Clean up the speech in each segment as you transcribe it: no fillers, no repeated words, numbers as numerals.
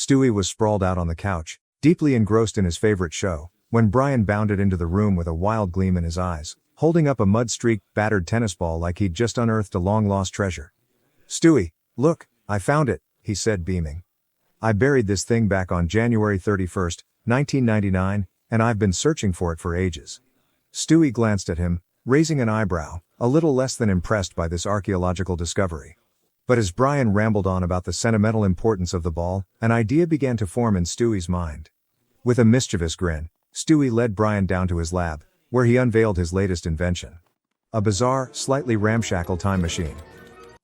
Stewie was sprawled out on the couch, deeply engrossed in his favorite show, when Brian bounded into the room with a wild gleam in his eyes, holding up a mud-streaked, battered tennis ball like he'd just unearthed a long-lost treasure. "Stewie, look, I found it," he said, beaming. "I buried this thing back on January 31st, 1999, and I've been searching for it for ages." Stewie glanced at him, raising an eyebrow, a little less than impressed by this archaeological discovery. But as Brian rambled on about the sentimental importance of the ball, an idea began to form in Stewie's mind. With a mischievous grin, Stewie led Brian down to his lab, where he unveiled his latest invention. A bizarre, slightly ramshackle time machine.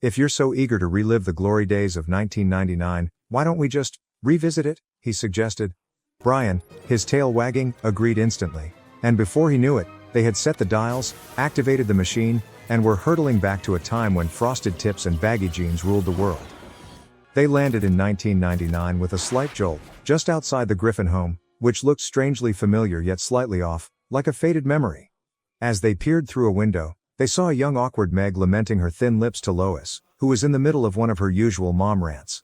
"If you're so eager to relive the glory days of 1999, why don't we just revisit it?" he suggested. Brian, his tail wagging, agreed instantly. And before he knew it, they had set the dials, activated the machine, and were hurtling back to a time when frosted tips and baggy jeans ruled the world. They landed in 1999 with a slight jolt, just outside the Griffin home, which looked strangely familiar yet slightly off, like a faded memory. As they peered through a window, they saw a young awkward Meg lamenting her thin lips to Lois, who was in the middle of one of her usual mom rants.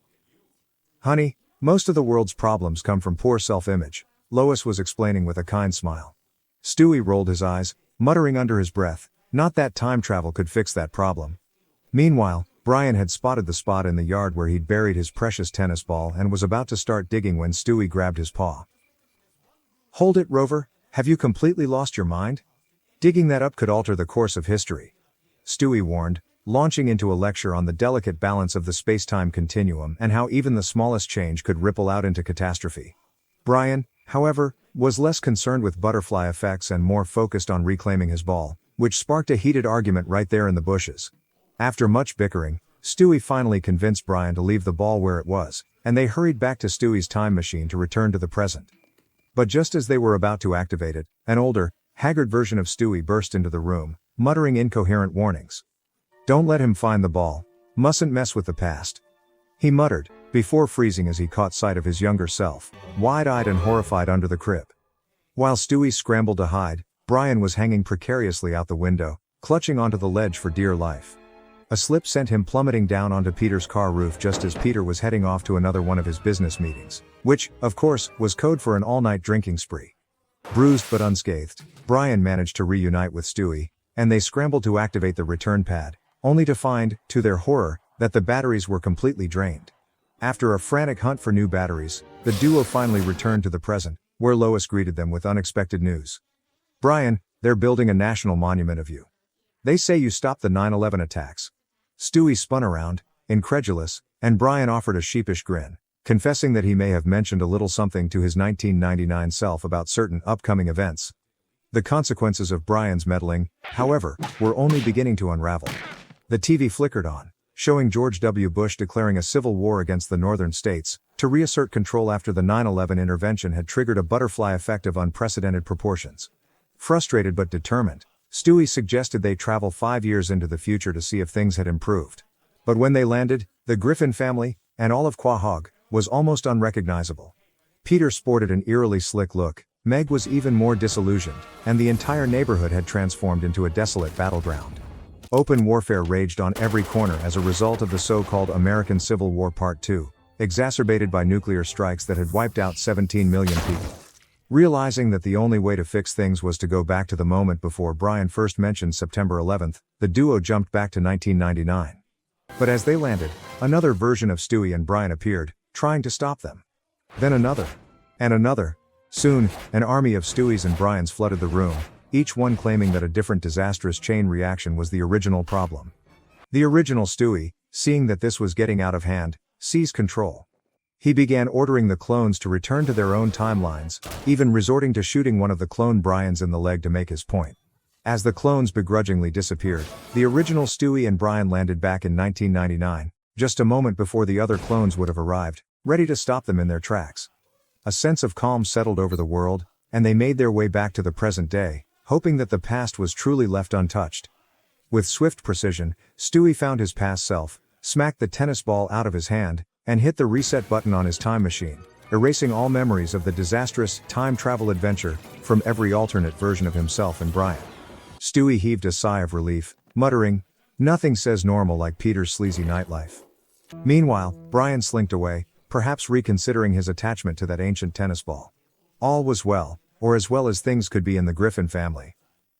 "Honey, most of the world's problems come from poor self-image," Lois was explaining with a kind smile. Stewie rolled his eyes, muttering under his breath, "Not that time travel could fix that problem." Meanwhile, Brian had spotted the spot in the yard where he'd buried his precious tennis ball and was about to start digging when Stewie grabbed his paw. "Hold it, Rover, have you completely lost your mind? Digging that up could alter the course of history," Stewie warned, launching into a lecture on the delicate balance of the space-time continuum and how even the smallest change could ripple out into catastrophe. Brian, however, was less concerned with butterfly effects and more focused on reclaiming his ball, which sparked a heated argument right there in the bushes. After much bickering, Stewie finally convinced Brian to leave the ball where it was, and they hurried back to Stewie's time machine to return to the present. But just as they were about to activate it, an older, haggard version of Stewie burst into the room, muttering incoherent warnings. "Don't let him find the ball. Mustn't mess with the past," he muttered, before freezing as he caught sight of his younger self, wide-eyed and horrified under the crib. While Stewie scrambled to hide, Brian was hanging precariously out the window, clutching onto the ledge for dear life. A slip sent him plummeting down onto Peter's car roof just as Peter was heading off to another one of his business meetings, which, of course, was code for an all-night drinking spree. Bruised but unscathed, Brian managed to reunite with Stewie, and they scrambled to activate the return pad, only to find, to their horror, that the batteries were completely drained. After a frantic hunt for new batteries, the duo finally returned to the present, where Lois greeted them with unexpected news. "Brian, they're building a national monument of you. They say you stopped the 9/11 attacks." Stewie spun around, incredulous, and Brian offered a sheepish grin, confessing that he may have mentioned a little something to his 1999 self about certain upcoming events. The consequences of Brian's meddling, however, were only beginning to unravel. The TV flickered on, showing George W. Bush declaring a civil war against the northern states, to reassert control after the 9/11 intervention had triggered a butterfly effect of unprecedented proportions. Frustrated but determined, Stewie suggested they travel 5 years into the future to see if things had improved. But when they landed, the Griffin family, and all of Quahog, was almost unrecognizable. Peter sported an eerily slick look, Meg was even more disillusioned, and the entire neighborhood had transformed into a desolate battleground. Open warfare raged on every corner as a result of the so-called American Civil War Part II, exacerbated by nuclear strikes that had wiped out 17 million people. Realizing that the only way to fix things was to go back to the moment before Brian first mentioned September 11th, the duo jumped back to 1999. But as they landed, another version of Stewie and Brian appeared, trying to stop them. Then another. And another. Soon, an army of Stewies and Brians flooded the room, each one claiming that a different disastrous chain reaction was the original problem. The original Stewie, seeing that this was getting out of hand, seized control. He began ordering the clones to return to their own timelines, even resorting to shooting one of the clone Brians in the leg to make his point. As the clones begrudgingly disappeared, the original Stewie and Brian landed back in 1999, just a moment before the other clones would have arrived, ready to stop them in their tracks. A sense of calm settled over the world, and they made their way back to the present day, hoping that the past was truly left untouched. With swift precision, Stewie found his past self, smacked the tennis ball out of his hand, and hit the reset button on his time machine, erasing all memories of the disastrous time travel adventure from every alternate version of himself and Brian. Stewie heaved a sigh of relief, muttering, "Nothing says normal like Peter's sleazy nightlife." Meanwhile, Brian slinked away, perhaps reconsidering his attachment to that ancient tennis ball. All was well, or as well as things could be in the Griffin family,